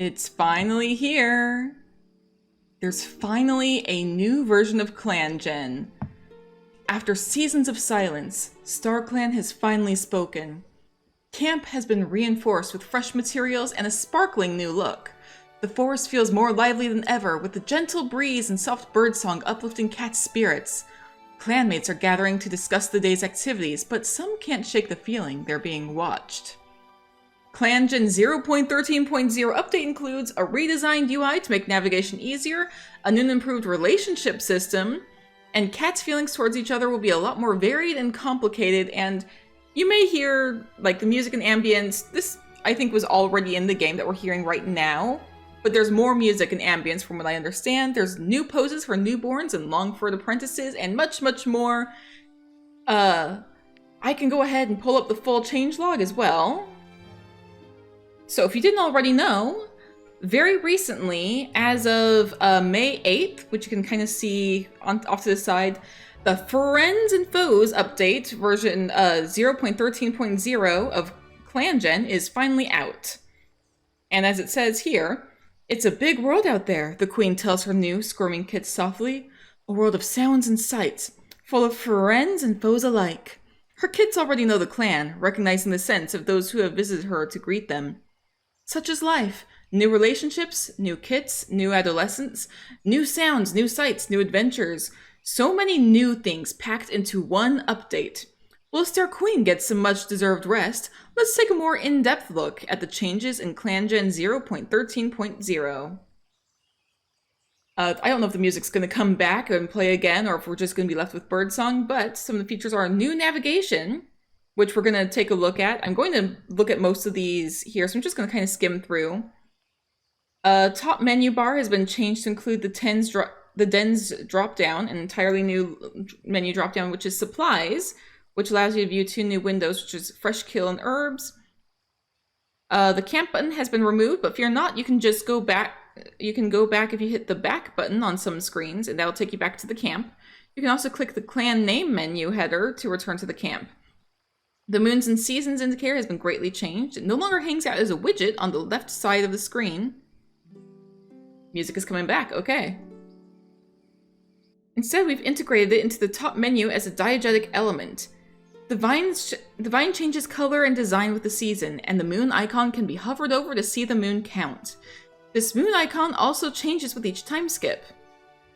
It's finally here. There's finally a new version of ClanGen. After seasons of silence, StarClan has finally spoken. Camp has been reinforced with fresh materials and a sparkling new look. The forest feels more lively than ever, with the gentle breeze and soft birdsong uplifting Cat's spirits. Clanmates are gathering to discuss the day's activities, but some can't shake the feeling they're being watched. ClanGen 0.13.0 update includes a redesigned UI to make navigation easier, a new and improved relationship system, and Cat's feelings towards each other will be a lot more varied and complicated, and you may hear, like, the music and ambience. This, I think, was already in the game that we're hearing right now, but there's more music and ambience from what I understand. There's new poses for newborns and Longford apprentices, and much, much more. I can go ahead and pull up the full changelog as well. So if you didn't already know, very recently, as of May 8th, which you can kind of see off to the side, the Furriends and Foes update, version 0.13.0 of ClanGen is finally out. And as it says here, it's a big world out there, the Queen tells her new, squirming kits softly. A world of sounds and sights, full of Furriends and foes alike. Her kits already know the clan, recognizing the sense of those who have visited her to greet them. Such is life. New relationships, new kits, new adolescents, new sounds, new sights, new adventures. So many new things packed into one update. Whilst our queen gets some much-deserved rest, let's take a more in-depth look at the changes in ClanGen 0.13.0. I don't know if the music's going to come back and play again, or if we're just going to be left with birdsong, but some of the features are new navigation, which we're going to take a look at. I'm going to look at most of these here, so I'm just going to kind of skim through. Top menu bar has been changed to include the dens drop-down, an entirely new menu drop-down, which is supplies, which allows you to view two new windows, which is fresh kill and herbs. The camp button has been removed, but fear not, you can just go back. You can go back if you hit the back button on some screens, and that'll take you back to the camp. You can also click the clan name menu header to return to the camp. The Moons and Seasons indicator has been greatly changed. It no longer hangs out as a widget on the left side of the screen. Music is coming back, okay. Instead, we've integrated it into the top menu as a diegetic element. The vine changes color and design with the season, and the moon icon can be hovered over to see the moon count. This moon icon also changes with each time skip.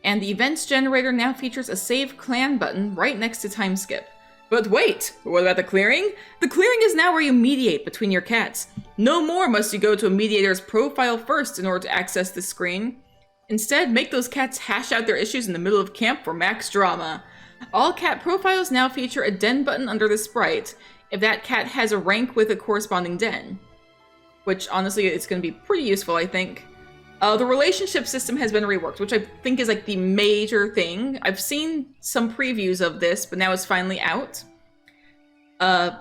And the events generator now features a Save Clan button right next to time skip. But wait, what about the clearing? The clearing is now where you mediate between your cats. No more must you go to a mediator's profile first in order to access the screen. Instead, make those cats hash out their issues in the middle of camp for max drama. All cat profiles now feature a den button under the sprite, if that cat has a rank with a corresponding den. Which, honestly, it's going to be pretty useful, I think. The relationship system has been reworked, which I think is like the major thing. I've seen some previews of this, but now it's finally out.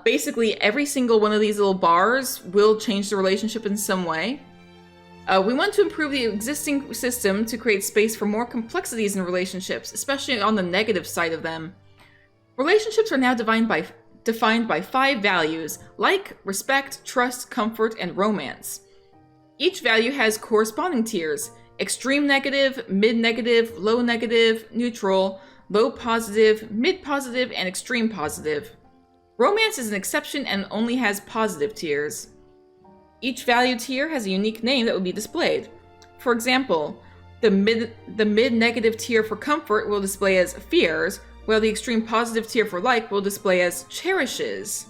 Basically, every single one of these little bars will change the relationship in some way. We want to improve the existing system to create space for more complexities in relationships, especially on the negative side of them. Relationships are now defined by 5 values, like, respect, trust, comfort, and romance. Each value has corresponding tiers: extreme negative, mid-negative, low negative, neutral, low positive, mid-positive, and extreme positive. Romance is an exception and only has positive tiers. Each value tier has a unique name that will be displayed. For example, the mid-negative tier for comfort will display as fears, while the extreme positive tier for like will display as cherishes.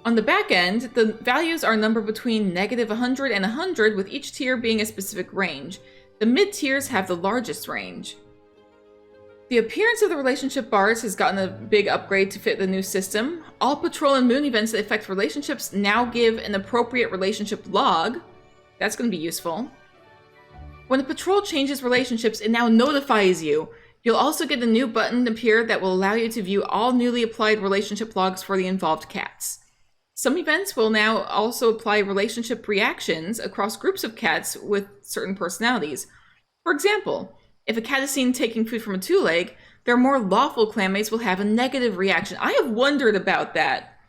On the back end, the values are numbered between -100 and 100, with each tier being a specific range. The mid-tiers have the largest range. The appearance of the relationship bars has gotten a big upgrade to fit the new system. All patrol and moon events that affect relationships now give an appropriate relationship log. That's going to be useful. When a patrol changes relationships, it now notifies you. You'll also get a new button appear that will allow you to view all newly applied relationship logs for the involved cats. Some events will now also apply relationship reactions across groups of cats with certain personalities. For example, if a cat is seen taking food from a two-leg, their more lawful clanmates will have a negative reaction. I have wondered about that,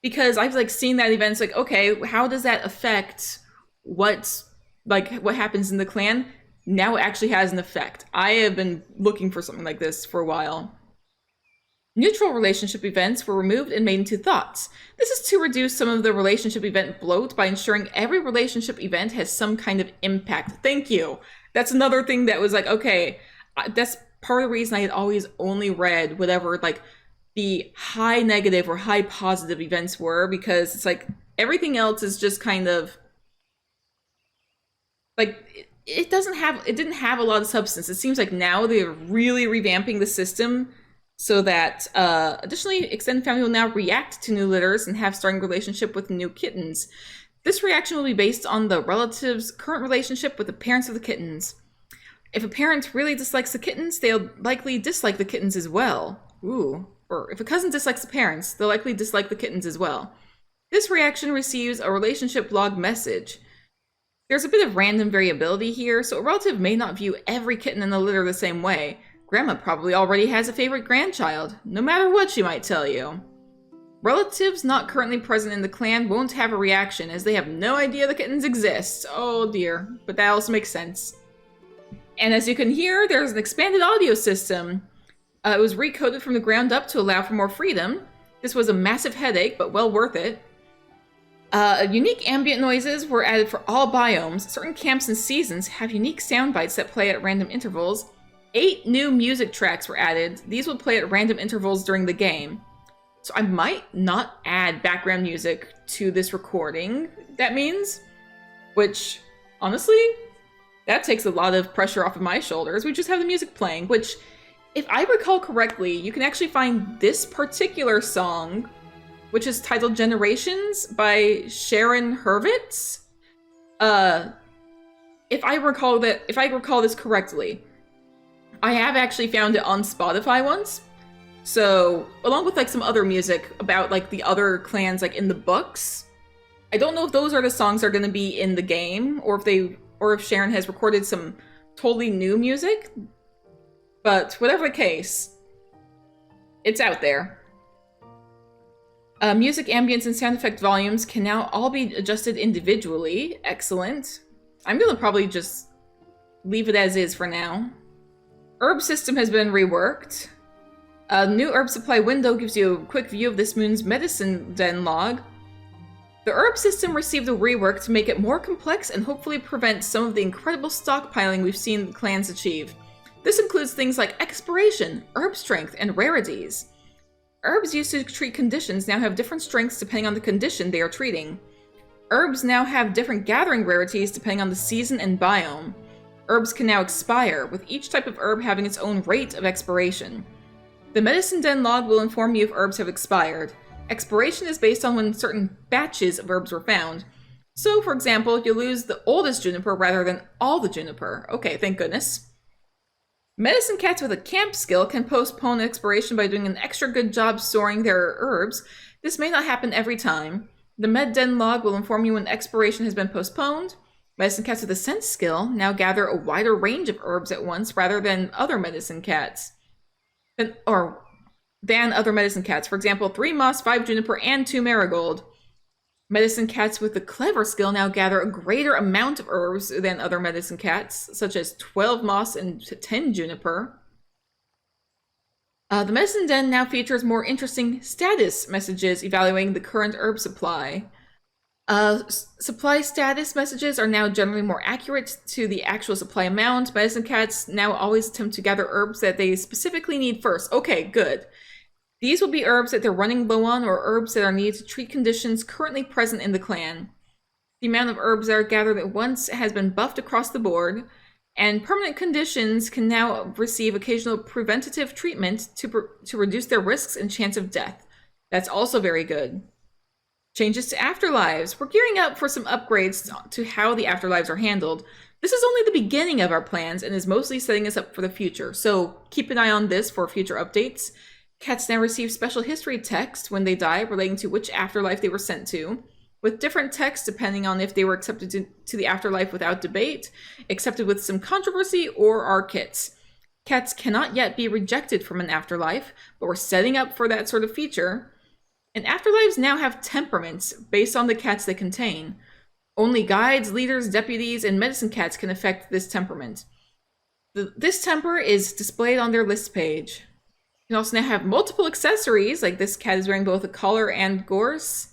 because I've seen that event. It's like, okay, how does that affect what happens in the clan now actually has an effect. I have been looking for something like this for a while. Neutral relationship events were removed and made into thoughts. This is to reduce some of the relationship event bloat by ensuring every relationship event has some kind of impact. Thank you. That's another thing that was like, okay, that's part of the reason I had always only read whatever like the high negative or high positive events were, because it's like everything else is just kind of like it didn't have a lot of substance. It seems like now they're really revamping the system so that additionally, extended family will now react to new litters and have starting relationship with new kittens. This reaction will be based on the relative's current relationship with the parents of the kittens. If a parent really dislikes the kittens, they'll likely dislike the kittens as well. Ooh. Or if a cousin dislikes the parents, they'll likely dislike the kittens as well. This reaction receives a relationship log message. There's a bit of random variability here, so a relative may not view every kitten in the litter the same way. Grandma probably already has a favorite grandchild, no matter what she might tell you. Relatives not currently present in the clan won't have a reaction, as they have no idea the kittens exist. Oh dear, but that also makes sense. And as you can hear, there's an expanded audio system. It was recoded from the ground up to allow for more freedom. This was a massive headache, but well worth it. Unique ambient noises were added for all biomes. Certain camps and seasons have unique sound bites that play at random intervals. 8 new music tracks were added. These will play at random intervals during the game. So I might not add background music to this recording, that means. Which, honestly, that takes a lot of pressure off of my shoulders. We just have the music playing, which, if I recall correctly, you can actually find this particular song, which is titled Generations by Sharon Hurwitz. If I recall this correctly, I have actually found it on Spotify once. So, along with like some other music about like the other clans like in the books. I don't know if those are the songs that are going to be in the game, or if Sharon has recorded some totally new music. But whatever the case, it's out there. Music, ambience, and sound effect volumes can now all be adjusted individually. Excellent. I'm gonna probably just leave it as is for now. Herb system has been reworked. A new herb supply window gives you a quick view of this moon's medicine den log. The herb system received a rework to make it more complex and hopefully prevent some of the incredible stockpiling we've seen the clans achieve. This includes things like expiration, herb strength, and rarities. Herbs used to treat conditions now have different strengths depending on the condition they are treating. Herbs now have different gathering rarities depending on the season and biome. Herbs can now expire, with each type of herb having its own rate of expiration. The medicine den log will inform you if herbs have expired. Expiration is based on when certain batches of herbs were found. So, for example, you'll lose the oldest juniper rather than all the juniper. Okay, thank goodness. Medicine cats with a camp skill can postpone expiration by doing an extra good job storing their herbs. This may not happen every time. The med den log will inform you when expiration has been postponed. Medicine cats with a sense skill now gather a wider range of herbs at once rather than other medicine cats. Than other medicine cats. For example, 3 moss, 5 juniper, and 2 marigold. Medicine cats with the clever skill now gather a greater amount of herbs than other medicine cats, such as 12 moss and 10 juniper. The medicine den now features more interesting status messages evaluating the current herb supply. Supply status messages are now generally more accurate to the actual supply amount. Medicine cats now always attempt to gather herbs that they specifically need first. Okay, good. These will be herbs that they're running low on, or herbs that are needed to treat conditions currently present in the clan. The amount of herbs that are gathered at once has been buffed across the board, and permanent conditions can now receive occasional preventative treatment to reduce their risks and chance of death. That's also very good. Changes to afterlives. We're gearing up for some upgrades to how the afterlives are handled. This is only the beginning of our plans and is mostly setting us up for the future, so keep an eye on this for future updates. Cats now receive special history text when they die relating to which afterlife they were sent to, with different text depending on if they were accepted to the afterlife without debate, accepted with some controversy, or are kits. Cats cannot yet be rejected from an afterlife, but we're setting up for that sort of feature. And afterlives now have temperaments based on the cats they contain. Only guides, leaders, deputies, and medicine cats can affect this temperament. This temper is displayed on their list page. You can also now have multiple accessories, like this cat is wearing both a collar and gorse.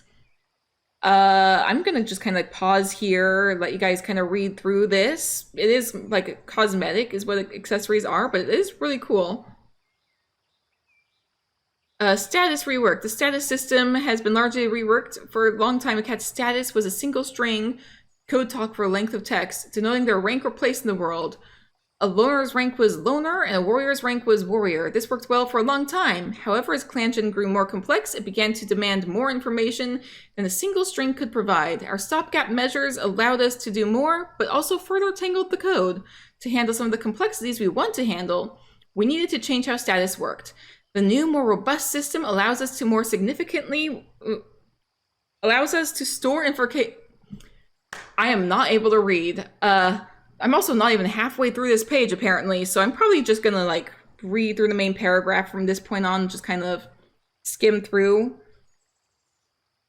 I'm gonna just kind of like pause here, let you guys kind of read through this. It is like a cosmetic is what accessories are, but it is really cool. Status rework. The status system has been largely reworked. For a long time, a cat's status was a single string code talk for a length of text, denoting their rank or place in the world. A loner's rank was loner, and a warrior's rank was warrior. This worked well for a long time. However, as ClanGen grew more complex, it began to demand more information than a single string could provide. Our stopgap measures allowed us to do more, but also further tangled the code. To handle some of the complexities we want to handle, we needed to change how status worked. The new, more robust system allows us to more significantly store information. I am not able to read. I'm also not even halfway through this page, apparently, so I'm probably just gonna, like, read through the main paragraph from this point on, just kind of skim through.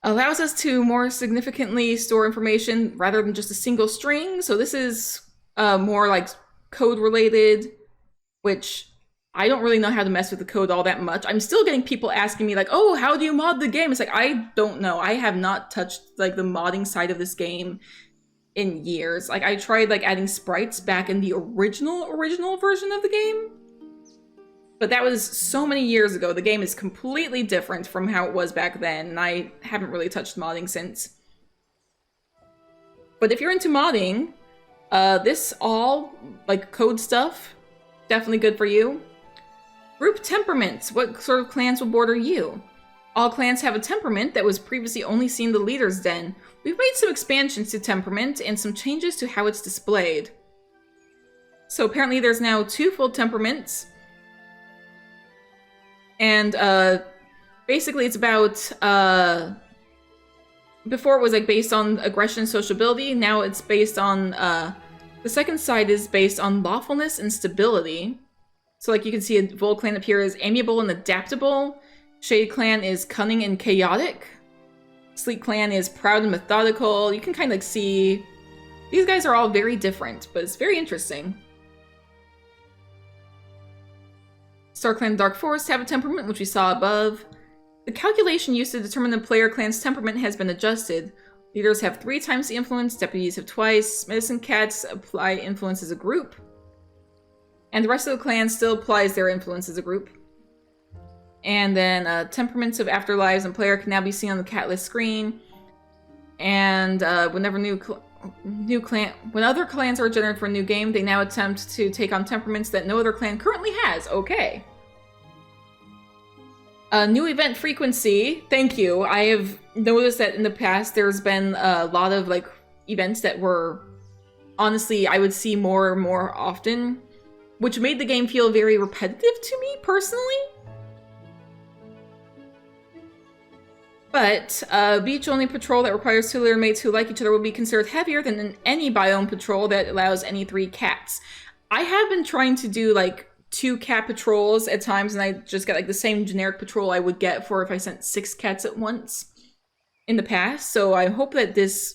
Allows us to more significantly store information rather than just a single string, so this is more, like, code-related, which I don't really know how to mess with the code all that much. I'm still getting people asking me, like, oh, how do you mod the game? It's like, I don't know. I have not touched, like, the modding side of this game in years. Like, I tried like adding sprites back in the original version of the game, but that was so many years ago. The game is completely different from how it was back then, and I haven't really touched modding since. But if you're into modding, this all like code stuff, definitely good for you. Group temperaments. What sort of clans will border you? All clans have a temperament that was previously only seen in the leader's den. We've made some expansions to temperament and some changes to how it's displayed. So apparently there's now 2 full temperaments. And basically it's about, before it was like based on aggression and sociability, now it's based on, the second side is based on lawfulness and stability. So like you can see a Vol clan up here is amiable and adaptable. Shade clan is cunning and chaotic. Sleek clan is proud and methodical. You can kind of like see these guys are all very different, but it's very interesting. Star clan and Dark Forest have a temperament, which we saw above. The calculation used to determine the player clan's temperament has been adjusted. Leaders have 3 times the influence, deputies have twice, medicine cats apply influence as a group. And the rest of the clan still applies their influence as a group. And then temperaments of afterlives and player can now be seen on the cat list screen. And whenever when other clans are generated for a new game, they now attempt to take on temperaments that no other clan currently has. Okay. New event frequency. Thank you. I have noticed that in the past there's been a lot of like events that were honestly I would see more and more often, which made the game feel very repetitive to me personally. But beach-only patrol that requires 2 litter mates who like each other will be considered heavier than any biome patrol that allows any 3 cats. I have been trying to do like 2 cat patrols at times, and I just get like the same generic patrol I would get for if I sent 6 cats at once in the past. So I hope that this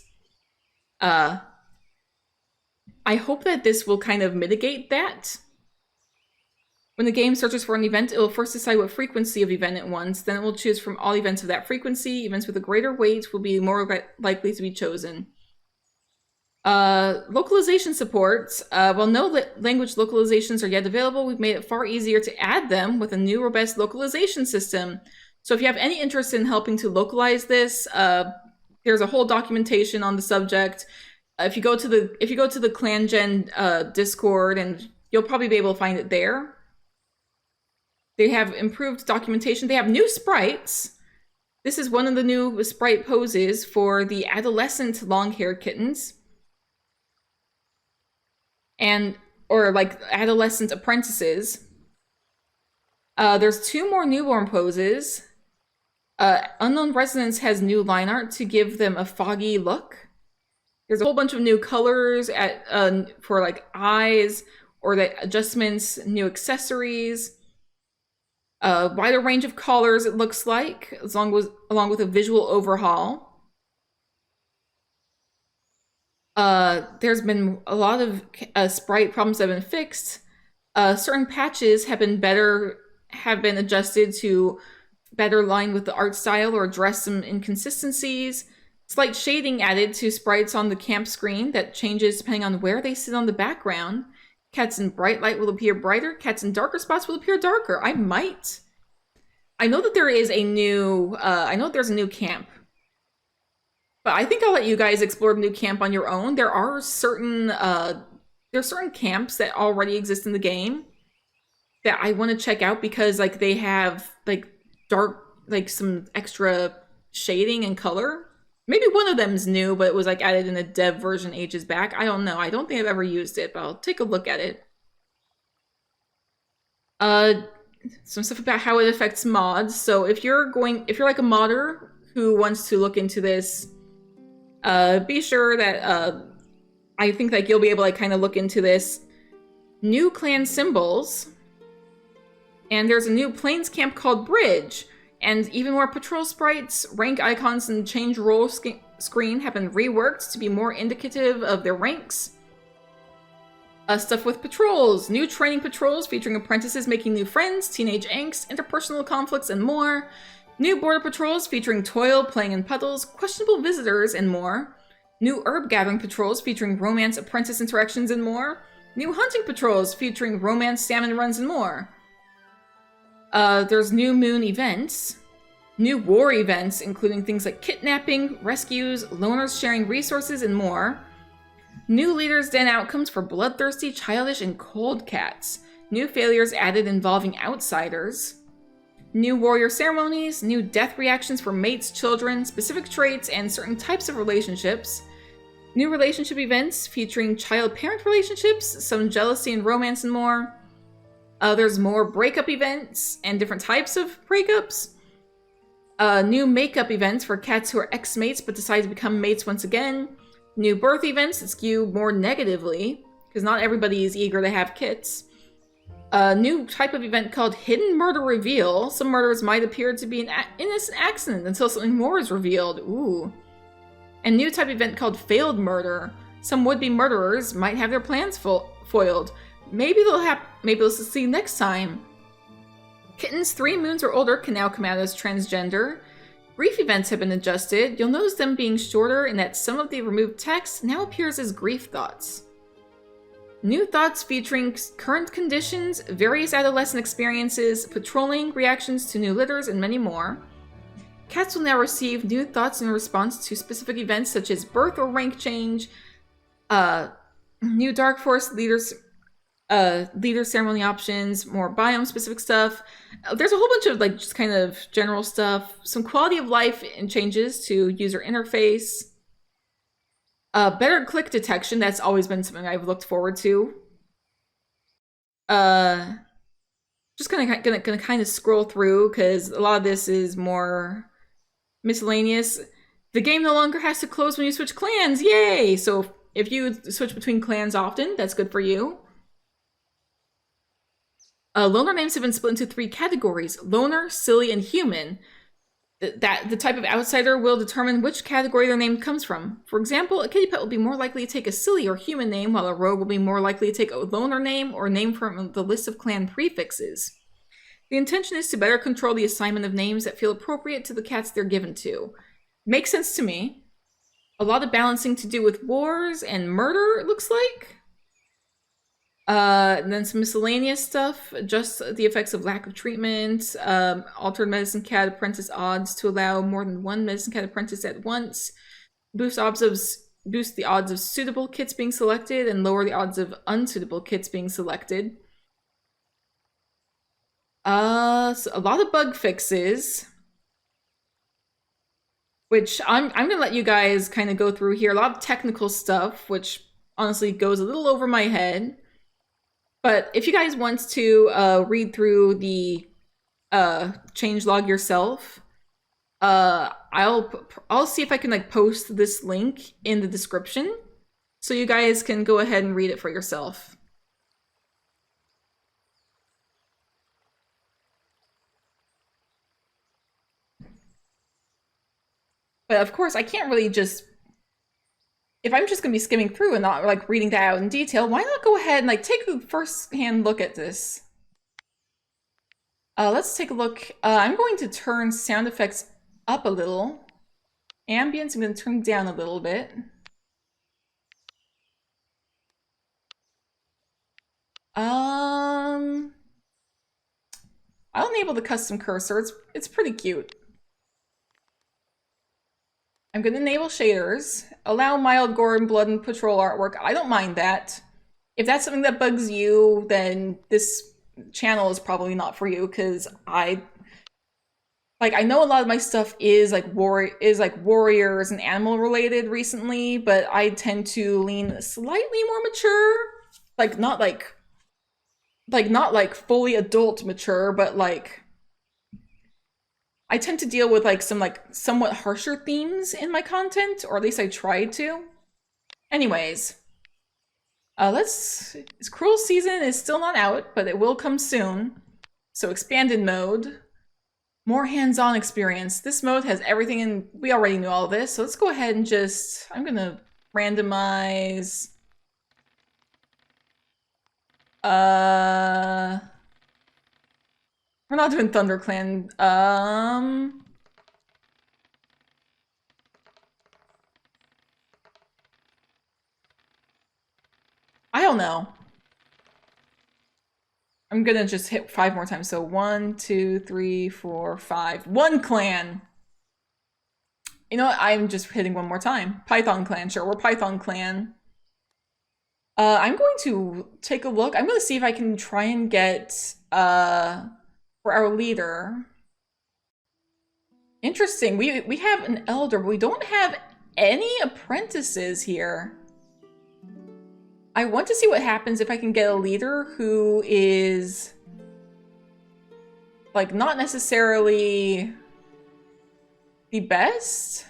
will kind of mitigate that. When the game searches for an event, it will first decide what frequency of event it wants, then it will choose from all events of that frequency. Events with a greater weight will be more likely to be chosen. Localization supports. While no language localizations are yet available, we've made it far easier to add them with a new robust localization system. So if you have any interest in helping to localize this, there's a whole documentation on the subject. If you go to the ClanGen Discord, and you'll probably be able to find it there. They have improved documentation. They have new sprites. This is one of the new sprite poses for the adolescent long-haired kittens. Or like adolescent apprentices. There's 2 more newborn poses. Unknown Residence has new line art to give them a foggy look. There's a whole bunch of new colors for like eyes or the adjustments, new accessories. Wider range of colors, it looks like, along with a visual overhaul. There's been a lot of sprite problems that have been fixed. Certain patches have been adjusted to better align with the art style or address some inconsistencies. Slight shading added to sprites on the camp screen that changes depending on where they sit on the background. Cats in bright light will appear brighter. Cats in darker spots will appear darker. I know that there is a new, I know there's a new camp. But I think I'll let you guys explore the new camp on your own. There are certain camps that already exist in the game that I want to check out because like they have like dark, like some extra shading and color. Maybe one of them's new, but it was like added in a dev version ages back. I don't know. I don't think I've ever used it, but I'll take a look at it. Some stuff about how it affects mods. So if you're like a modder who wants to look into this, be sure that I think like you'll be able to kind of look into this. New clan symbols, and there's a new Plains camp called Bridge, and even more patrol sprites, rank icons, and change role screen have been reworked to be more indicative of their ranks. Stuff with patrols, new training patrols featuring apprentices making new friends, teenage angst, interpersonal conflicts, and more. New border patrols featuring toil, playing in puddles, questionable visitors, and more. New herb gathering patrols featuring romance, apprentice interactions, and more. New hunting patrols featuring romance, salmon runs, and more. There's new moon events. New war events, including things like kidnapping, rescues, loners sharing resources, and more. New leaders' den outcomes for bloodthirsty, childish, and cold cats. New failures added involving outsiders. New warrior ceremonies, new death reactions for mates, children, specific traits, and certain types of relationships. New relationship events featuring child-parent relationships, some jealousy and romance, and more. There's more breakup events and different types of breakups. New makeup events for cats who are ex-mates but decide to become mates once again. New birth events that skew more negatively, because not everybody is eager to have kits. A new type of event called Hidden Murder Reveal. Some murders might appear to be an innocent accident until something more is revealed. Ooh. And new type of event called Failed Murder. Some would-be murderers might have their plans foiled. Maybe they'll succeed next time. Kittens 3 moons or older can now come out as transgender. Grief events have been adjusted. You'll notice them being shorter and that some of the removed text now appears as grief thoughts. New thoughts featuring current conditions, various adolescent experiences, patrolling, reactions to new litters, and many more. Cats will now receive new thoughts in response to specific events such as birth or rank change, new Dark Forest leader ceremony options, more biome-specific stuff. There's a whole bunch of like just kind of general stuff. Some quality of life and changes to user interface. Better click detection. That's always been something I've looked forward to. Just gonna kind of scroll through because a lot of this is more miscellaneous. The game no longer has to close when you switch clans. Yay! So if you switch between clans often, that's good for you. Loner names have been split into 3 categories: loner, silly, and human. That the type of outsider will determine which category their name comes from. For example, a kitty pet will be more likely to take a silly or human name, while a rogue will be more likely to take a loner name or a name from the list of clan prefixes. The intention is to better control the assignment of names that feel appropriate to the cats they're given to. Makes sense to me. A lot of balancing to do with wars and murder, it looks like. And then some miscellaneous stuff, just the effects of lack of treatment, altered medicine cat apprentice odds to allow more than 1 medicine cat apprentice at once, boost the odds of suitable kits being selected, and lower the odds of unsuitable kits being selected. So a lot of bug fixes, which I'm gonna let you guys kind of go through here. A lot of technical stuff, which honestly goes a little over my head. But if you guys want to read through the changelog yourself, I'll see if I can like post this link in the description, so you guys can go ahead and read it for yourself. But of course, I can't really just... if I'm just gonna be skimming through and not like reading that out in detail, why not go ahead and like take a first-hand look at this? Let's take a look. I'm going to turn sound effects up a little. Ambience, I'm going to turn down a little bit. I'll enable the custom cursor. It's pretty cute. I'm going to enable shaders. Allow mild gore and blood and patrol artwork. I don't mind that. If that's something that bugs you, then this channel is probably not for you, because I know a lot of my stuff is like warriors and animal related recently, but I tend to lean slightly more mature, not fully adult mature, but like I tend to deal with like some like somewhat harsher themes in my content, or at least I try to. Anyways, Cruel Season is still not out, but it will come soon. So expanded mode, more hands-on experience. This mode has everything in, we already knew all this, so let's go ahead and just, I'm gonna randomize. We're not doing ThunderClan. I don't know. I'm gonna just hit 5 more times. So 1, 2, 3, 4, 5. 1 clan! You know what? I'm just hitting 1 more time. Python clan, sure, we're Python clan. I'm going to take a look. I'm gonna see if I can try and get, for our leader. Interesting, we have an elder, but we don't have any apprentices here. I want to see what happens if I can get a leader who is like not necessarily the best.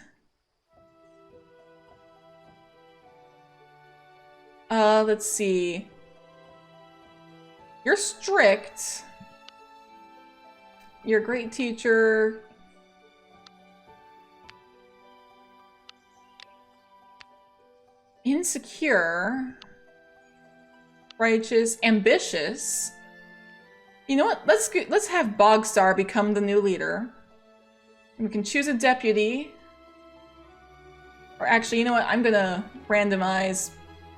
Let's see. You're strict. You're a great teacher. Insecure. Righteous. Ambitious. You know what? Let's have Bogstar become the new leader. We can choose a deputy. Or actually, you know what? I'm gonna randomize.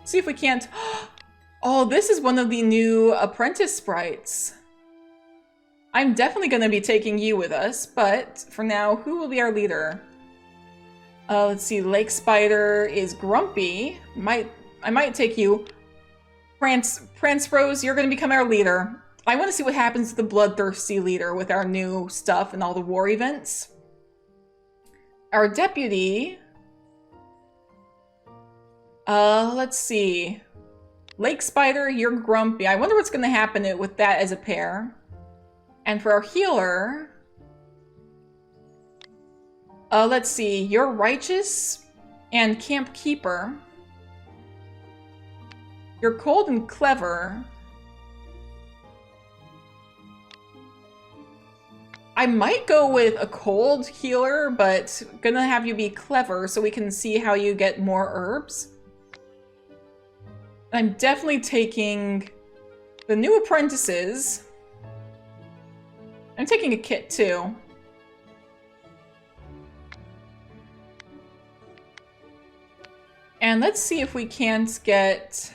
See if we can't... Oh, this is one of the new apprentice sprites. I'm definitely gonna be taking you with us, but for now, who will be our leader? Let's see, Lake Spider is grumpy. I might take you. Prance Rose, you're gonna become our leader. I want to see what happens to the bloodthirsty leader with our new stuff and all the war events. Our deputy... let's see. Lake Spider, you're grumpy. I wonder what's gonna happen with that as a pair. And for our healer... let's see. You're righteous and camp keeper. You're cold and clever. I might go with a cold healer, but gonna have you be clever so we can see how you get more herbs. I'm definitely taking the new apprentices. I'm taking a kit too. And let's see if we can't get...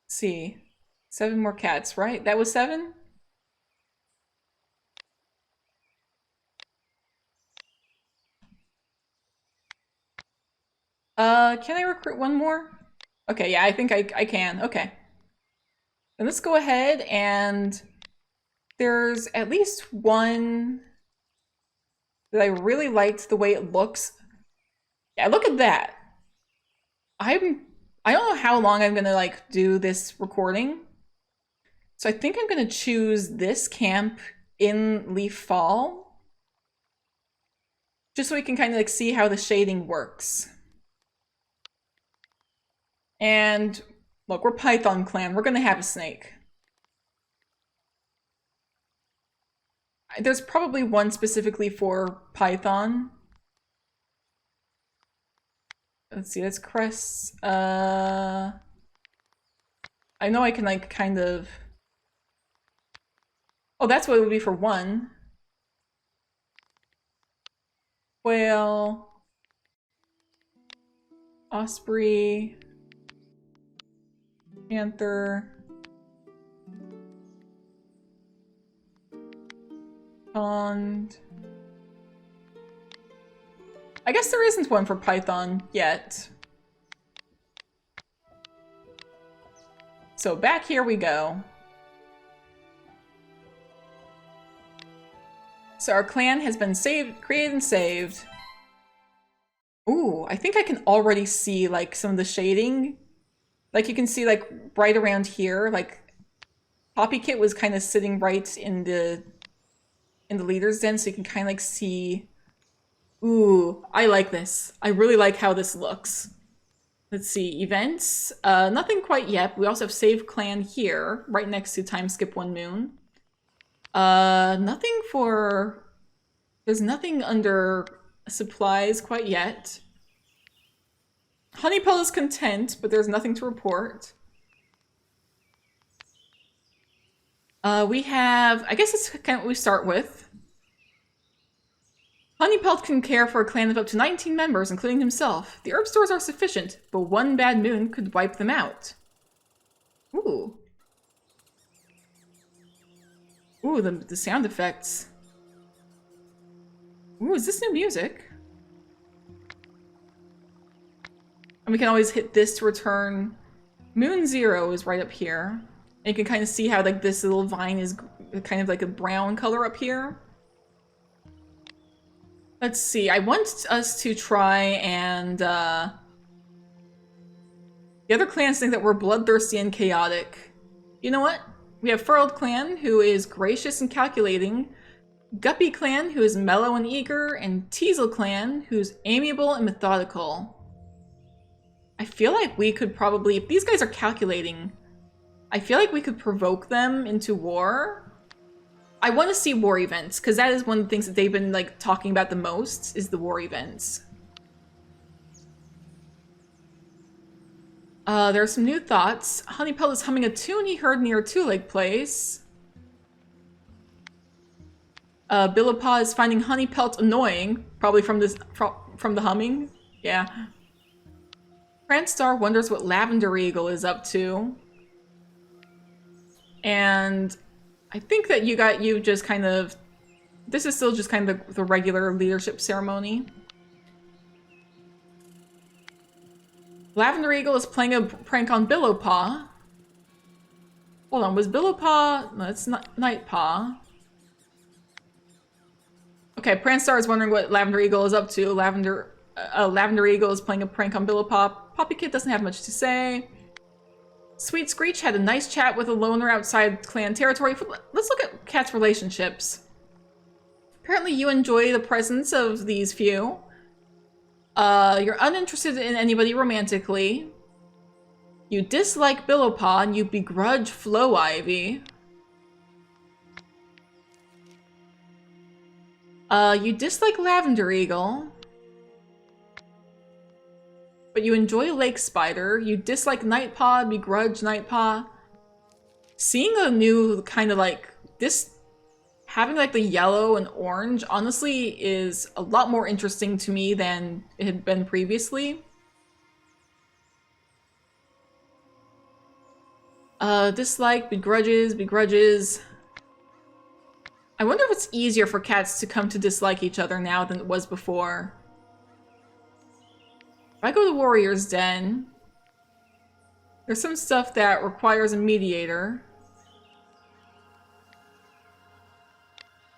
Let's see. 7 more cats, right? That was 7? Can I recruit 1 more? Okay, yeah, I think I can. Okay. Then let's go ahead and there's at least 1 that I really liked the way it looks. Yeah, look at that. I don't know how long I'm gonna like do this recording. So I think I'm gonna choose this camp in Leaf Fall. Just so we can kind of like see how the shading works. And look, we're Python clan. We're gonna have a snake. There's probably 1 specifically for Python. Let's see, that's crests. I know I can like kind of... Oh, that's what it would be for one. Whale. Osprey. Panther. Pond. I guess there isn't one for Python yet. So back here we go. So our clan has been created and saved. Ooh, I think I can already see like some of the shading. Like you can see like right around here, like Poppy Kit was kind of sitting right in the leader's den, so you can kind of like see. Ooh, I like this. I really like how this looks. Let's see, events. Nothing quite yet. We also have Save Clan here, right next to Time Skip 1 Moon. Nothing for... There's nothing under supplies quite yet. Honeypell is content, but there's nothing to report. We have... I guess it's kind of what we start with. Honeypelt can care for a clan of up to 19 members, including himself. The herb stores are sufficient, but one bad moon could wipe them out. Ooh. Ooh, the sound effects. Ooh, is this new music? And we can always hit this to return. Moon 0 is right up here. And you can kind of see how like this little vine is kind of like a brown color up here. Let's see, I want us to try and, the other clans think that we're bloodthirsty and chaotic. You know what? We have Furled Clan, who is gracious and calculating, Guppy Clan, who is mellow and eager, and Teasel Clan, who's amiable and methodical. I feel like we could probably, if these guys are calculating, I feel like we could provoke them into war. I want to see war events, because that is one of the things that they've been like talking about the most, is the war events. There are some new thoughts. Honeypelt is humming a tune he heard near Two Leg Place. Billowpaw is finding Honeypelt annoying, probably from this from the humming. Yeah. Cranstar wonders what Lavender Eagle is up to. And I think that you just kind of... This is still just kind of the regular leadership ceremony. Lavender Eagle is playing a prank on Billowpaw. Hold on, was Billowpaw... No, it's not Nightpaw. Okay, Pranstar is wondering what Lavender Eagle is up to. Lavender Eagle is playing a prank on Billowpaw. Poppy Kit doesn't have much to say. Sweet Screech had a nice chat with a loner outside clan territory. Let's look at Cat's relationships. Apparently you enjoy the presence of these few. You're uninterested in anybody romantically. You dislike Billowpaw and you begrudge Flow Ivy. You dislike Lavender Eagle. But you enjoy Lake Spider. You dislike Nightpaw, begrudge Nightpaw. Seeing a new kind of like this, having like the yellow and orange, honestly is a lot more interesting to me than it had been previously. Dislike, begrudges. I wonder if it's easier for cats to come to dislike each other now than it was before. If I go to Warrior's Den, there's some stuff that requires a mediator.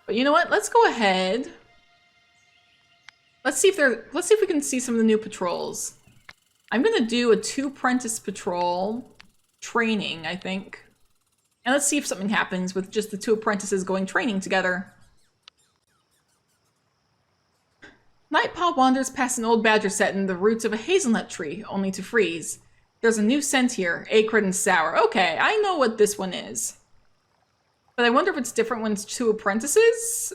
But you know what? Let's go ahead. Let's see if we can see some of the new patrols. I'm gonna do a 2-apprentice patrol training, I think. And let's see if something happens with just the 2 apprentices going training together. Nightpaw wanders past an old badger set in the roots of a hazelnut tree, only to freeze. There's a new scent here, acrid and sour. Okay, I know what this one is. But I wonder if it's different when it's 2 apprentices?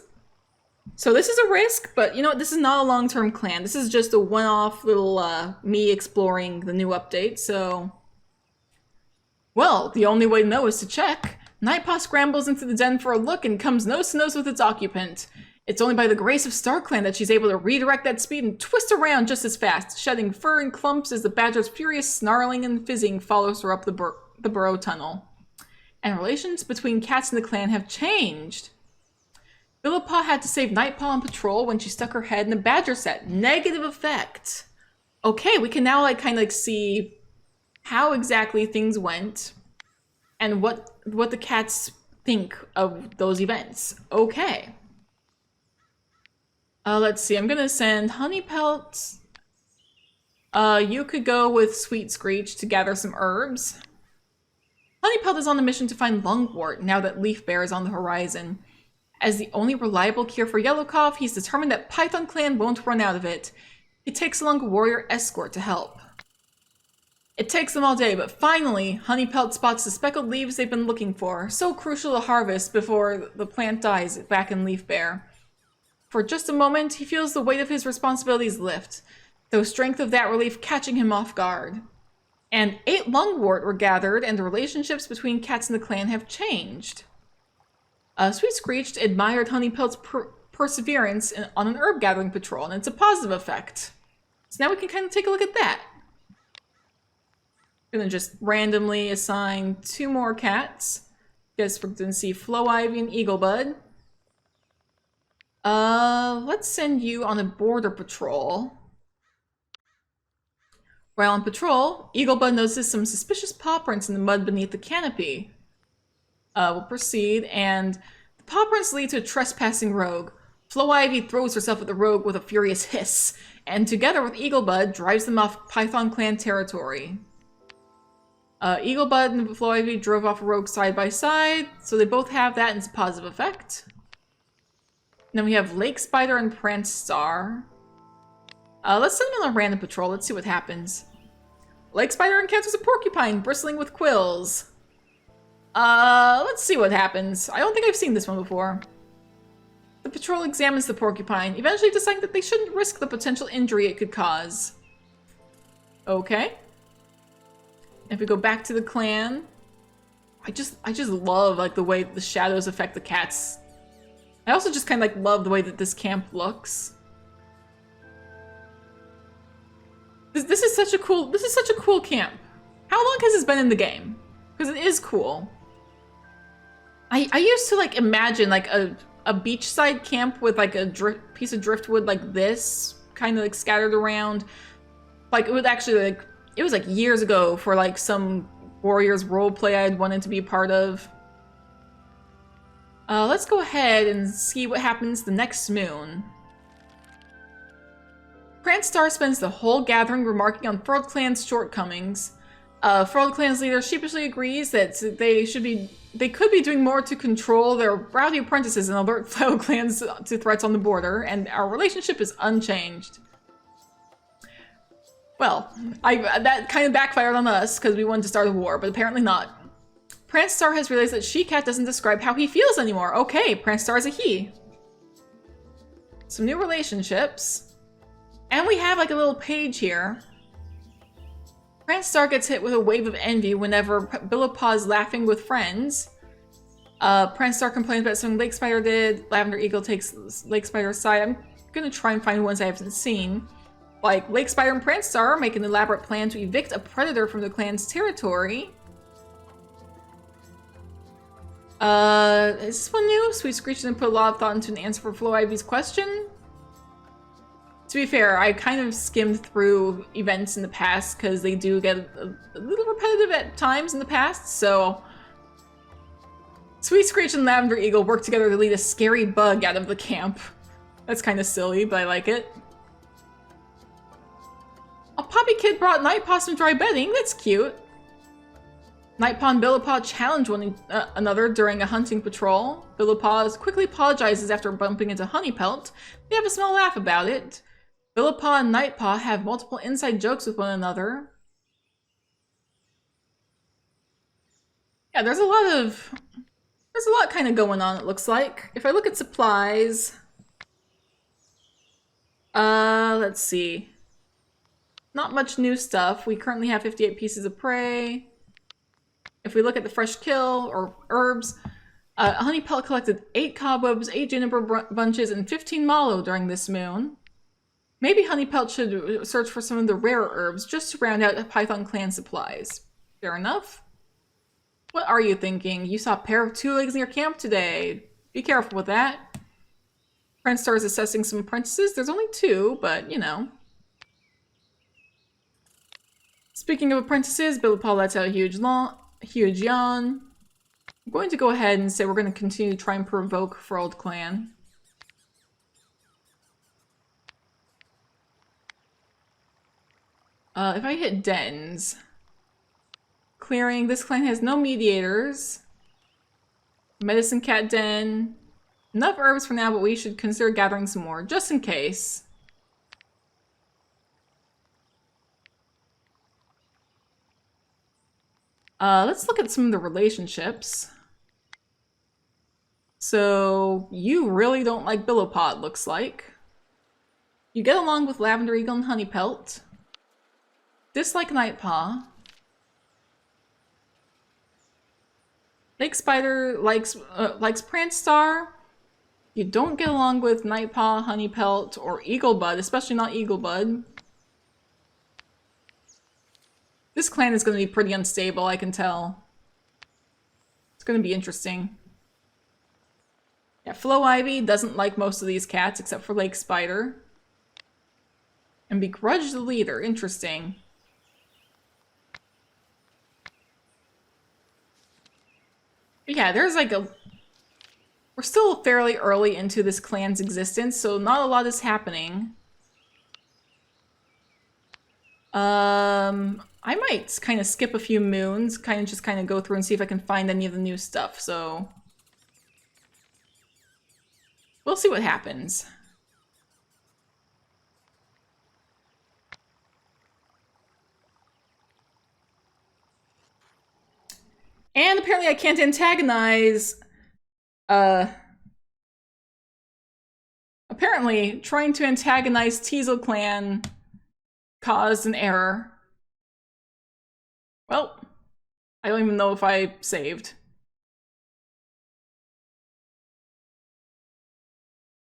So this is a risk, but you know what? This is not a long-term clan. This is just a one-off little me exploring the new update, so... Well, the only way to know is to check. Nightpaw scrambles into the den for a look and comes nose to nose with its occupant. It's only by the grace of StarClan that she's able to redirect that speed and twist around just as fast, shedding fur and clumps as the badger's furious snarling and fizzing follows her up the burrow tunnel. And relations between cats in the clan have changed. Philippa had to save Nightpaw on patrol when she stuck her head in the badger set. Negative effect. Okay, we can now kind of see how exactly things went and what the cats think of those events. Okay. Let's see. I'm gonna send Honeypelt. You could go with Sweet Screech to gather some herbs. Honeypelt is on the mission to find Lungwort now that Leaf Bear is on the horizon. As the only reliable cure for Yellow Cough, he's determined that Python Clan won't run out of it. He takes along a warrior escort to help. It takes them all day, but finally, Honeypelt spots the speckled leaves they've been looking for, so crucial to harvest before the plant dies back in Leaf Bear. For just a moment, he feels the weight of his responsibilities lift, the strength of that relief catching him off guard. And 8 Lungwort were gathered, and the relationships between cats in the clan have changed. Sweet Screech admired Honeypelt's perseverance on an herb gathering patrol, and it's a positive effect. So now we can kind of take a look at that. I'm gonna just randomly assign 2 more cats. Guess we're gonna see Flow Ivy and Eaglebud. Let's send you on a border patrol. While on patrol, Eaglebud notices some suspicious paw prints in the mud beneath the canopy. We'll proceed, and the paw prints lead to a trespassing rogue. Flow Ivy throws herself at the rogue with a furious hiss, and together with Eaglebud, drives them off Python Clan territory. Eaglebud and Flow Ivy drove off a rogue side by side, so they both have that and it's a positive effect. Then we have Lake Spider and Prance Star. Let's send them on a random patrol. Let's see what happens. Lake Spider encounters a porcupine bristling with quills. Let's see what happens. I don't think I've seen this one before. The patrol examines the porcupine, eventually deciding that they shouldn't risk the potential injury it could cause. Okay. If we go back to the clan, I just love the way the shadows affect the cats. I also just kind of love the way that this camp looks. This is such a cool camp. How long has this been in the game? Because it is cool. I used to imagine a beachside camp with a piece of driftwood like this, kind of scattered around. It would actually it was years ago for some Warriors roleplay I'd wanted to be a part of. Let's go ahead and see what happens the next moon. Prance Star spends the whole gathering remarking on Furled Clan's shortcomings. Furled Clan's leader sheepishly agrees that they could be doing more to control their rowdy apprentices and alert fellow clans to threats on the border, and our relationship is unchanged. Well, that kind of backfired on us because we wanted to start a war, but apparently not. Prance Star has realized that She-Cat doesn't describe how he feels anymore. Okay, Prance Star is a he. Some new relationships. And we have a little page here. Prance Star gets hit with a wave of envy whenever Billowpaw is laughing with friends. Prance Star complains about something Lake Spider did. Lavender Eagle takes Lake Spider's side. I'm gonna try and find ones I haven't seen. Lake Spider and Prance Star make an elaborate plan to evict a predator from the clan's territory. Is this one new? Sweet Screech didn't put a lot of thought into an answer for Flow Ivy's question. To be fair, I kind of skimmed through events in the past because they do get a little repetitive at times in the past, so... Sweet Screech and Lavender Eagle work together to lead a scary bug out of the camp. That's kind of silly, but I like it. A Poppy Kid brought Nightpaw some dry bedding. That's cute. Nightpaw and Billowpaw challenge one another during a hunting patrol. Billowpaw quickly apologizes after bumping into Honeypelt. They have a small laugh about it. Billowpaw and Nightpaw have multiple inside jokes with one another. Yeah, there's a lot kind of going on, it looks like. If I look at supplies, Let's see. Not much new stuff. We currently have 58 pieces of prey. If we look at the fresh kill or herbs, Honey Pelt collected 8 cobwebs, 8 juniper bunches, and 15 mallow during this moon. Maybe Honey Pelt should search for some of the rarer herbs just to round out Python clan supplies. Fair enough. What are you thinking? You saw a pair of 2 legs in your camp today. Be careful with that. Prince Star is assessing some apprentices. There's only 2, but you know. Speaking of apprentices, Billipal lets out a huge yawn. I'm going to go ahead and say we're going to continue to try and provoke Furled Clan. If I hit dens, clearing, this clan has no mediators. Medicine Cat Den. Enough herbs for now, but we should consider gathering some more, just in case. Let's look at some of the relationships. So, you really don't like Billowpot, looks like. You get along with Lavender Eagle and Honey Pelt. Dislike Nightpaw. Lake Spider likes Prance Star. You don't get along with Nightpaw, Honey Pelt, or Eaglebud, especially not Eaglebud. This clan is going to be pretty unstable, I can tell. It's going to be interesting. Yeah, Flow Ivy doesn't like most of these cats except for Lake Spider. And begrudge the leader. Interesting. But yeah, there's like a... We're still fairly early into this clan's existence, so not a lot is happening. I might kind of skip a few moons, just go through and see if I can find any of the new stuff, so... We'll see what happens. And apparently I can't antagonize... Apparently, trying to antagonize Teasel Clan caused an error. Well, I don't even know if I saved.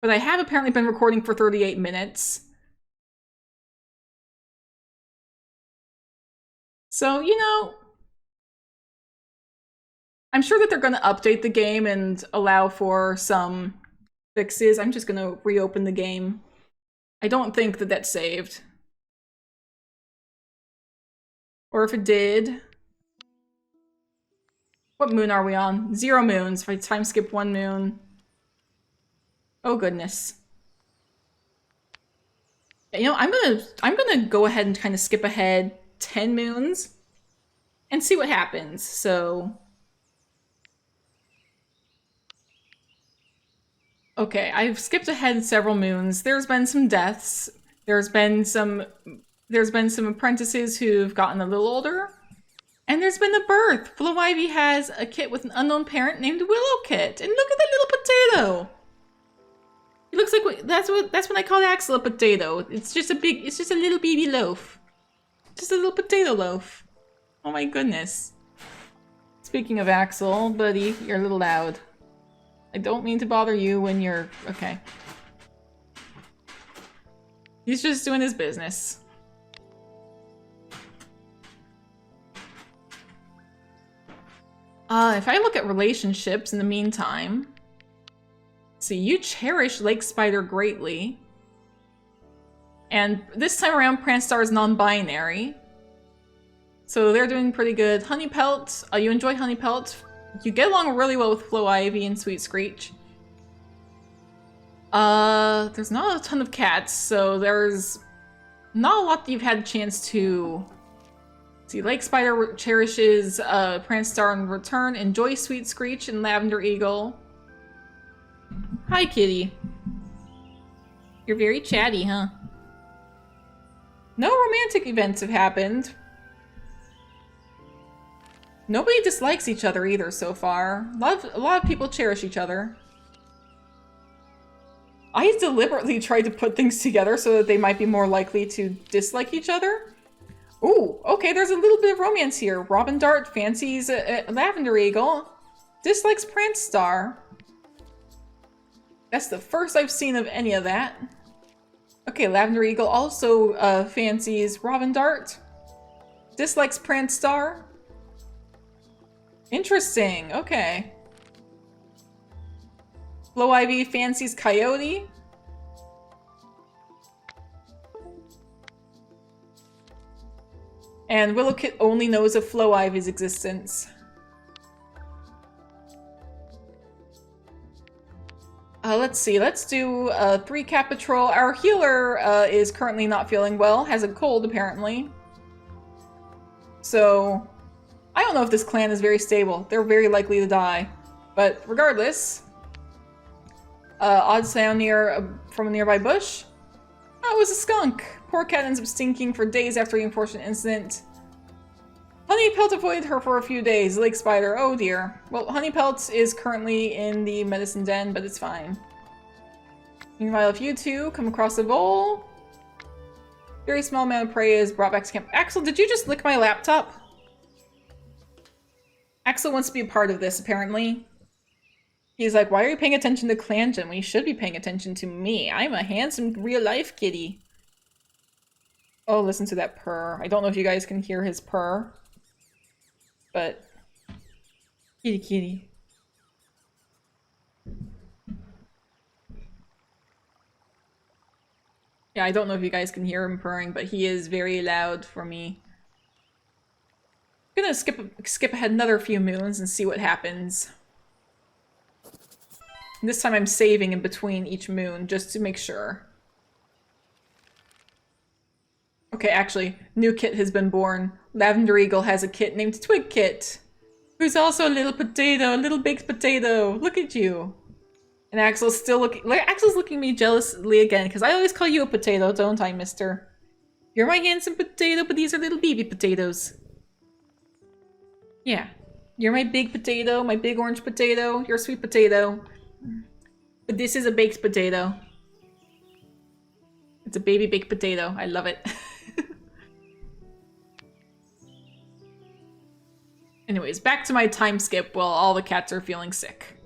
But I have apparently been recording for 38 minutes. So, you know, I'm sure that they're going to update the game and allow for some fixes. I'm just going to reopen the game. I don't think that that's saved. Or if it did... What moon are we on? 0 moons. If I time skip 1 moon... Oh goodness. You know, I'm gonna go ahead and kind of skip ahead 10 moons and see what happens. So... Okay, I've skipped ahead several moons. There's been some deaths. There's been some apprentices who've gotten a little older. And there's been a birth. Flow Ivy has a kit with an unknown parent named Willow Kit. And look at that little potato. It looks like that's what I call Axel a potato. It's just a little baby loaf. Just a little potato loaf. Oh my goodness. Speaking of Axel, buddy, you're a little loud. I don't mean to bother you when you're... Okay. He's just doing his business. If I look at relationships in the meantime... See, you cherish Lake Spider greatly. And this time around, Prance Star is non-binary. So they're doing pretty good. Honey Pelt, you enjoy Honey Pelt. You get along really well with Flow Ivy and Sweet Screech. There's not a ton of cats, so there's not a lot that you've had a chance to... See, Lake Spider cherishes Prance Star in return. Enjoy Sweet Screech and Lavender Eagle. Hi, kitty. You're very chatty, huh? No romantic events have happened. Nobody dislikes each other either so far. A lot of people cherish each other. I deliberately tried to put things together so that they might be more likely to dislike each other. Ooh, okay, there's a little bit of romance here. Robin Dart fancies Lavender Eagle. Dislikes Prance Star. That's the first I've seen of any of that. Okay, Lavender Eagle also fancies Robin Dart. Dislikes Prance Star. Interesting, okay. Flow Ivy fancies Coyote. And Willowkit only knows of Flow Ivy's existence. Let's see, let's do 3 Cat Patrol. Our healer is currently not feeling well, has a cold apparently. So, I don't know if this clan is very stable. They're very likely to die. But regardless, odd sound from a nearby bush. Oh, it was a skunk. Poor cat ends up stinking for days after the unfortunate incident. Honeypelt avoided her for a few days. Lake spider, oh dear. Well, Honeypelt is currently in the medicine den, but it's fine. Meanwhile, if you two come across a vole, very small amount of prey is brought back to camp. Axel, did you just lick my laptop? Axel wants to be a part of this, apparently. He's like, why are you paying attention to ClanGen when you should be paying attention to me? I'm a handsome real-life kitty. Oh, listen to that purr. I don't know if you guys can hear his purr. But... kitty kitty. Yeah, I don't know if you guys can hear him purring, but he is very loud for me. I'm gonna skip ahead another few moons and see what happens. And this time I'm saving in between each moon, just to make sure. Okay, actually, new kit has been born. Lavender Eagle has a kit named Twig Kit, who's also a little potato, a little baked potato. Look at you. And Axel's still Axel's looking at me jealously again, because I always call you a potato, don't I, mister? You're my handsome potato, but these are little baby potatoes. Yeah. You're my big potato, my big orange potato. You're a sweet potato. But this is a baked potato. It's a baby baked potato. I love it. Anyways, back to my time skip while all the cats are feeling sick.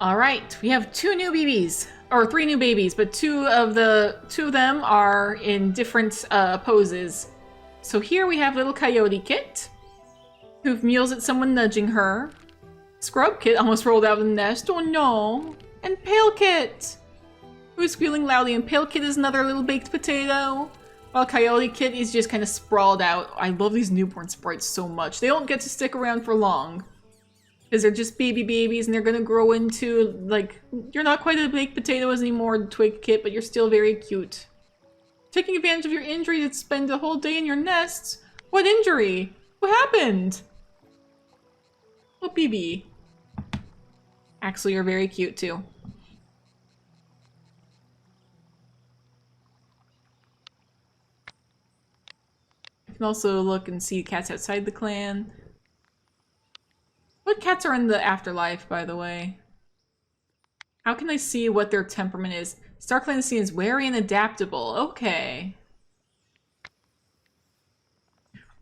Alright, we have 2 new babies. Or 3 new babies, but 2 of them are in different poses. So here we have little Coyote Kit, who mews at someone nudging her. Scrub Kit almost rolled out of the nest, oh no! And Pale Kit, who's squealing loudly, and Pale Kit is another little baked potato. While Coyote Kit is just kind of sprawled out. I love these newborn sprites so much. They don't get to stick around for long. Because they're just babies and they're gonna grow into, like, you're not quite a baked potato anymore, Twig Kit, but you're still very cute. Taking advantage of your injury to spend a whole day in your nest? What injury? What happened? Oh, BB. Axel, you're very cute too. I can also look and see cats outside the clan. What cats are in the afterlife, by the way? How can I see what their temperament is? Star Clan scene is wary and adaptable. Okay.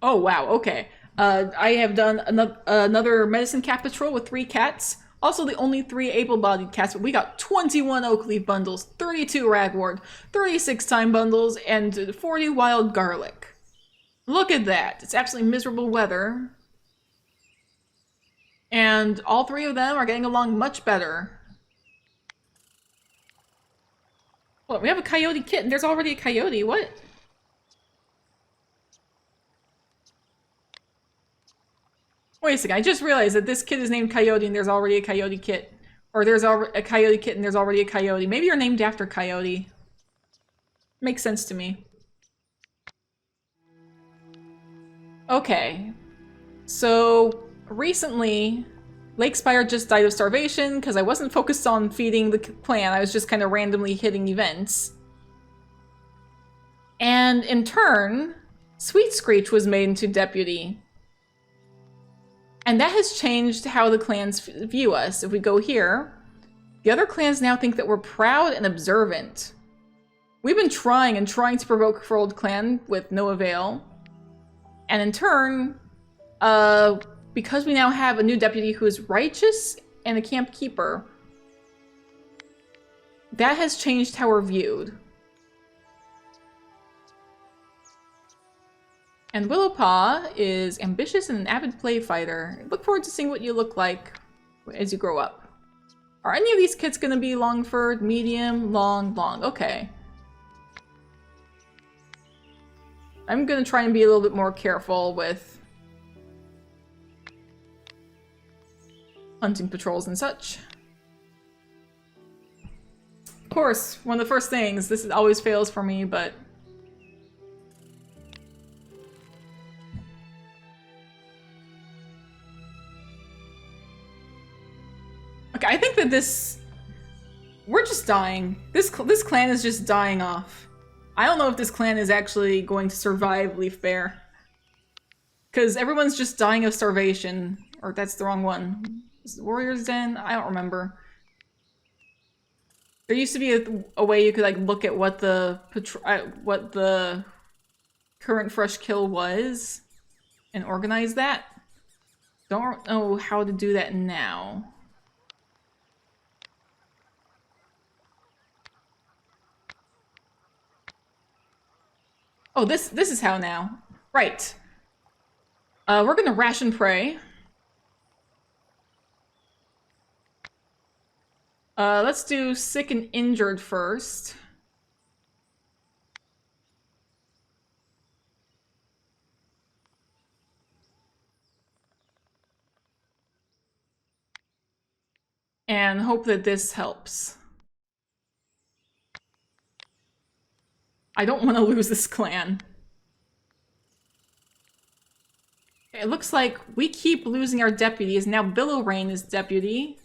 Oh, wow. Okay. I have done another medicine cat patrol with 3 cats. Also, the only 3 able-bodied cats, but we got 21 Oakleaf bundles, 32 Ragwort, 36 Time bundles, and 40 Wild Garlic. Look at that. It's absolutely miserable weather. And all 3 of them are getting along much better. What? We have a Coyote Kit, and there's already a coyote. What? Wait a second, I just realized that this kid is named Coyote and there's already a Coyote Kit. Or there's a Coyote Kit and there's already a Coyote. Maybe you're named after Coyote. Makes sense to me. Okay. So, recently, Lake Spire just died of starvation because I wasn't focused on feeding the clan. I was just kind of randomly hitting events. And in turn, Sweet Screech was made into deputy. And that has changed how the clans view us. If we go here, The other clans now think that we're proud and observant. We've been trying and trying to provoke Furriend clan with no avail. And in turn, because we now have a new deputy who is righteous and a camp keeper, that has changed how we're viewed. And Willowpaw is ambitious and an avid play fighter. Look forward to seeing what you look like as you grow up. Are any of these kits gonna be long furred, medium, long, long? Okay. I'm gonna try and be a little bit more careful with hunting patrols and such. Of course, one of the first things, this always fails for me, but okay, I think that we're just dying. This clan is just dying off. I don't know if this clan is actually going to survive Leaf Bear. Because everyone's just dying of starvation. Or that's the wrong one. Is it Warrior's Den? I don't remember. There used to be a way you could like look at what the current fresh kill was and organize that. Don't know how to do that now. Oh, this is how now. Right. We're gonna ration prey. Let's do sick and injured first. And hope that this helps. I don't want to lose this clan. It looks like we keep losing our deputies. Now Billowrain is deputy.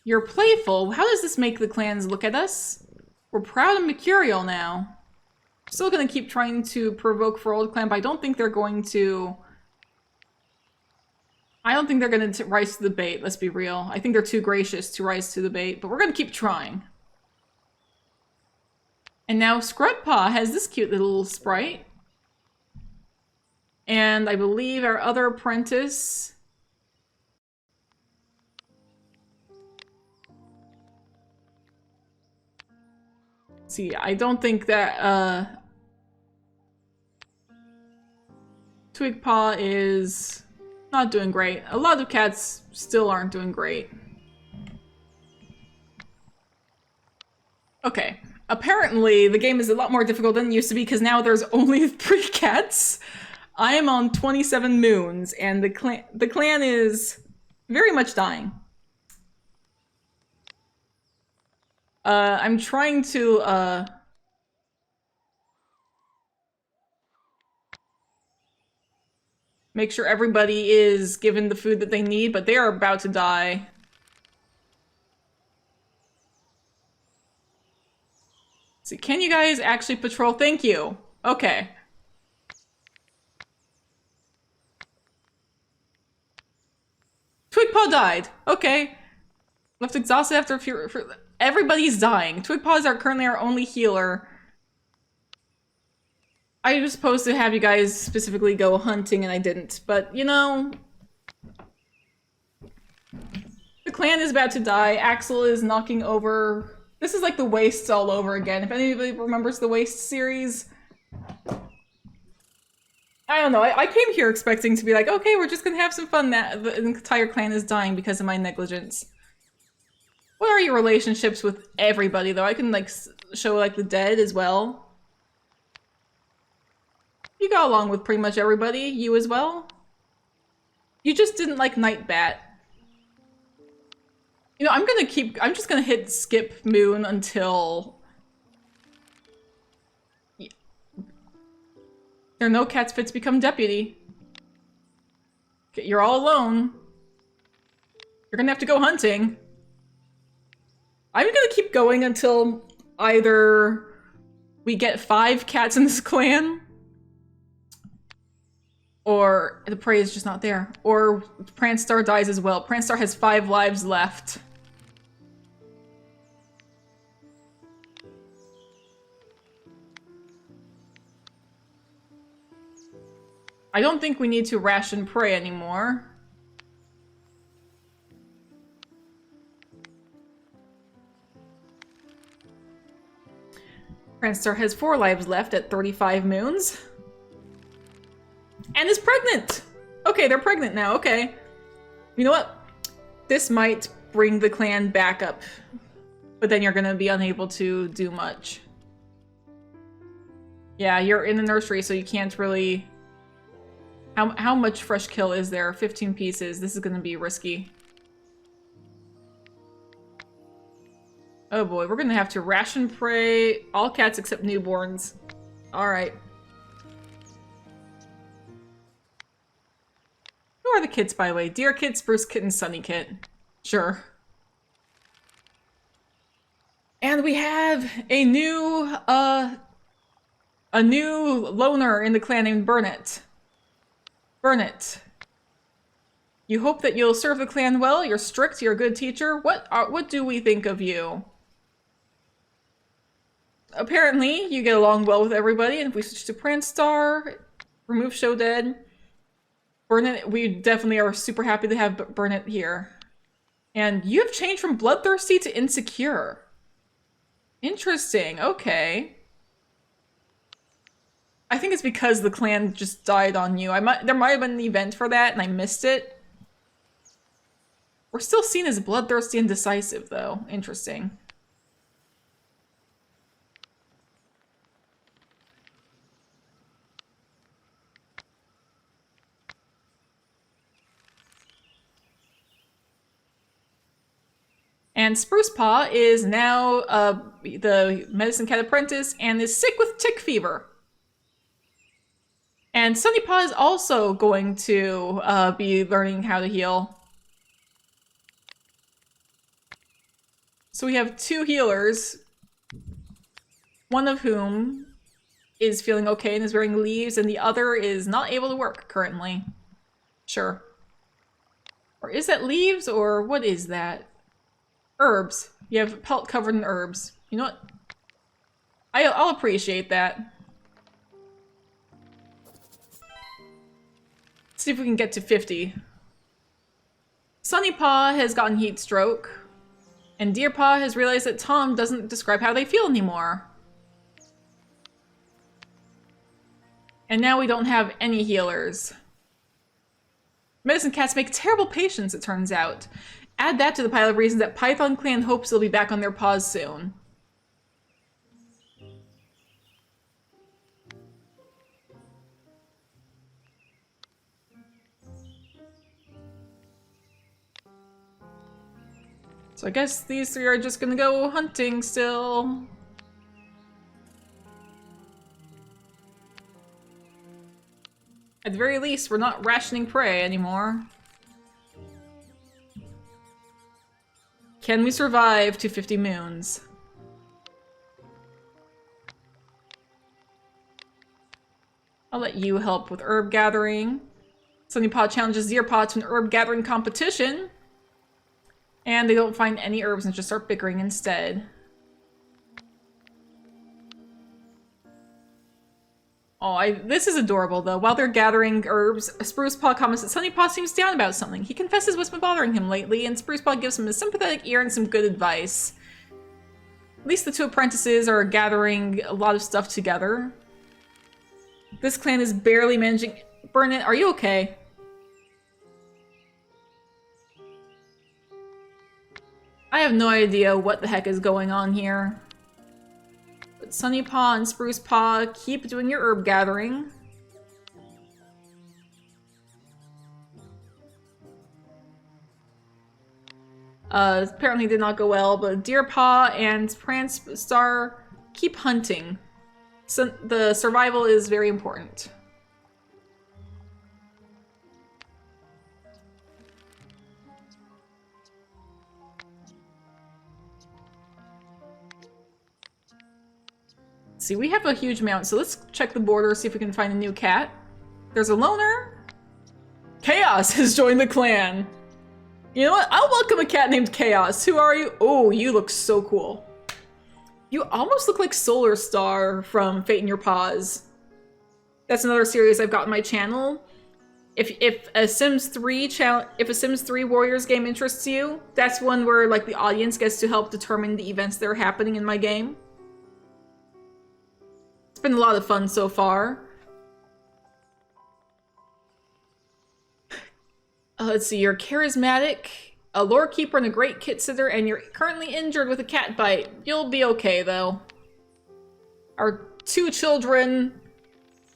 You're playful. How does this make the clans look at us? We're proud and mercurial now. Still gonna keep trying to provoke Furriend clan, but I don't think they're going to... I don't think they're gonna rise to the bait, let's be real. I think they're too gracious to rise to the bait, but we're gonna keep trying. And now Scrubpaw has this cute little sprite. And I believe our other apprentice... See, I don't think that, Twigpaw is not doing great. A lot of cats still aren't doing great. Okay. Apparently, the game is a lot more difficult than it used to be because now there's only 3 cats. I am on 27 moons, and the clan is very much dying. I'm trying to, make sure everybody is given the food that they need, but they are about to die. See, can you guys actually patrol? Thank you. Okay. Twigpaw died. Okay. Left exhausted after a few... Everybody's dying. Twigpaw is currently our only healer. I was supposed to have you guys specifically go hunting and I didn't, but you know... The clan is about to die. Axel is knocking over... This is like the Wastes all over again. If anybody remembers the Waste series... I don't know, I came here expecting to be like, okay, we're just gonna have some fun. That the entire clan is dying because of my negligence. What are your relationships with everybody, though? I can, like, show, like, the dead as well. You got along with pretty much everybody. You as well. You just didn't like Nightbat. You know, I'm just gonna hit skip moon until... There are no cats fits become deputy. You're all alone. You're gonna have to go hunting. I'm gonna keep going until either we get 5 cats in this clan, or the prey is just not there, or Pranstar dies as well. Pranstar has 5 lives left. I don't think we need to ration prey anymore. Franstar has 4 lives left at 35 moons. And is pregnant! Okay, they're pregnant now, okay. You know what? This might bring the clan back up. But then you're gonna be unable to do much. Yeah, you're in the nursery, so you can't really... How much fresh kill is there? 15 pieces. This is gonna be risky. Oh boy, we're gonna have to ration prey all cats except newborns. Alright. Who are the kits, by the way? Deer Kit, Spruce Kit, and Sunny Kit. Sure. And we have a new loner in the clan named Burnett. Burnett. You hope that you'll serve the clan well, you're strict, you're a good teacher. What do we think of you? Apparently, you get along well with everybody, and if we switch to Pranstar, remove Show Dead. Burnett, we definitely are super happy to have Burnett here. And you have changed from bloodthirsty to insecure. Interesting, okay. I think it's because the clan just died on you. There might have been an event for that, and I missed it. We're still seen as bloodthirsty and decisive, though. Interesting. And Spruce Paw is now the medicine cat apprentice and is sick with tick fever. And Sunny Paw is also going to be learning how to heal. So we have 2 healers, one of whom is feeling okay and is wearing leaves, and the other is not able to work currently. Sure. Or is that leaves, or what is that? Herbs. You have a pelt covered in herbs. You know what? I'll appreciate that. Let's see if we can get to 50. Sunny Paw has gotten heat stroke. And Deer Paw has realized that Tom doesn't describe how they feel anymore. And now we don't have any healers. Medicine cats make terrible patients, it turns out. Add that to the pile of reasons that Python Clan hopes they'll be back on their paws soon. So I guess these 3 are just gonna go hunting still. At the very least, we're not rationing prey anymore. Can we survive to 50 moons? I'll let you help with herb gathering. Sunny Paw challenges Deer Paw to an herb gathering competition. And they don't find any herbs and just start bickering instead. Oh, this is adorable though. While they're gathering herbs, Spruce Paw comments that Sunny Paw seems down about something. He confesses what's been bothering him lately, and Spruce Paw gives him a sympathetic ear and some good advice. At least the 2 apprentices are gathering a lot of stuff together. This clan is barely managing. Burnett, are you okay? I have no idea what the heck is going on here. But Sunny Paw and Spruce Paw, keep doing your herb gathering. Apparently did not go well, but Deer Paw and Pranstar keep hunting. So the survival is very important. See, we have a huge amount, so let's check the border, see if we can find a new cat. There's a loner. Chaos has joined the clan. You know what? I'll welcome a cat named Chaos. Who are you? Oh, you look so cool. You almost look like Solar Star from Fate in Your Paws. That's another series I've got on my channel. If a Sims 3 Warriors game interests you, that's one where like the audience gets to help determine the events that are happening in my game. It's been a lot of fun so far. Let's see, you're charismatic, a lore keeper and a great kit sitter, and you're currently injured with a cat bite. You'll be okay though. Our 2 children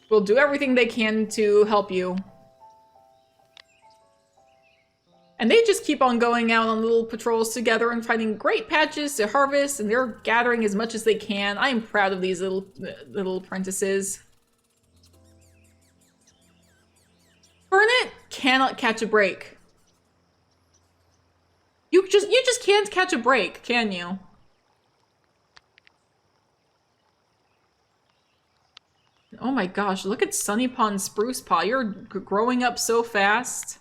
will do everything they can to help you. And they just keep on going out on little patrols together and finding great patches to harvest, and they're gathering as much as they can. I am proud of these little apprentices. Burnett cannot catch a break. You just can't catch a break, can you? Oh my gosh, look at Sunny Paw and Spruce Paw. You're growing up so fast.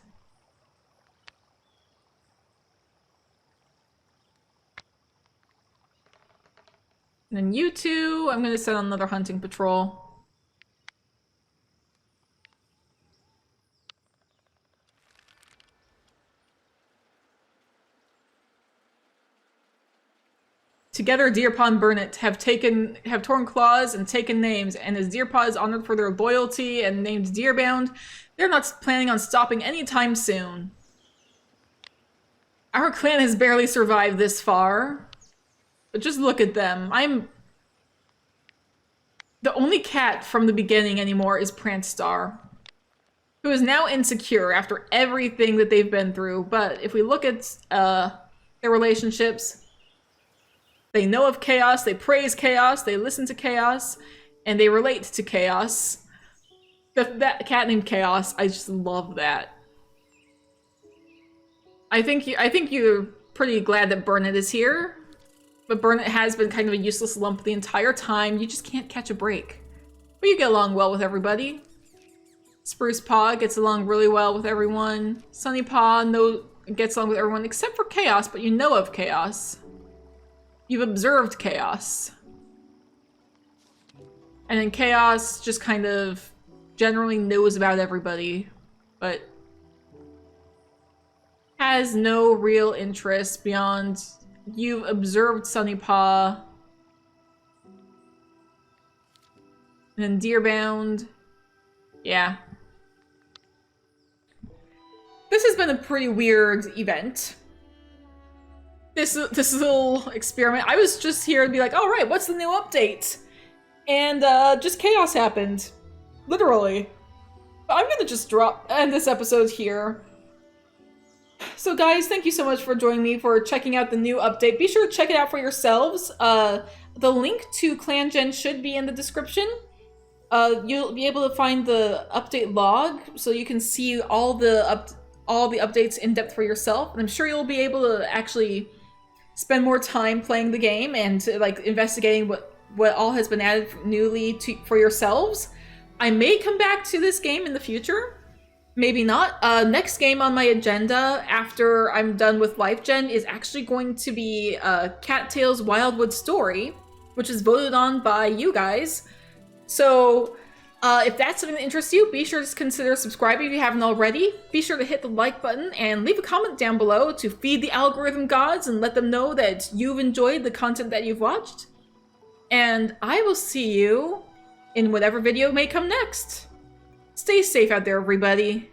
And then you two, I'm gonna set on another hunting patrol. Together, Deerpaw and Burnett have torn claws and taken names, and as Deerpaw is honored for their loyalty and named Deerbound, they're not planning on stopping anytime soon. Our clan has barely survived this far. But just look at them. The only cat from the beginning anymore is Prantstar, who is now insecure after everything that they've been through. But if we look at their relationships, they know of chaos, they praise chaos, they listen to chaos, and they relate to chaos. That cat named Chaos, I just love that. I think you're pretty glad that Burnett is here. But Burnett has been kind of a useless lump the entire time. You just can't catch a break. But you get along well with everybody. Spruce Paw gets along really well with everyone. Sunny Paw gets along with everyone except for Chaos, but you know of Chaos. You've observed Chaos. And then Chaos just kind of generally knows about everybody, but has no real interest beyond... You've observed Sunny Paw. And then Deerbound. Yeah. This has been a pretty weird event. This little experiment. I was just here to be like, all right, what's the new update? And just chaos happened. Literally. But I'm gonna just end this episode here. So guys, thank you so much for joining me for checking out the new update. Be sure to check it out for yourselves. The link to ClanGen should be in the description. You'll be able to find the update log, so you can see all the updates in depth for yourself. And I'm sure you'll be able to actually spend more time playing the game and like investigating what all has been added newly for yourselves. I may come back to this game in the future. Maybe not. Next game on my agenda after I'm done with Life Gen is actually going to be Cattail's Wildwood Story, which is voted on by you guys. So if that's something that interests you, be sure to consider subscribing if you haven't already. Be sure to hit the like button and leave a comment down below to feed the algorithm gods and let them know that you've enjoyed the content that you've watched. And I will see you in whatever video may come next. Stay safe out there, everybody.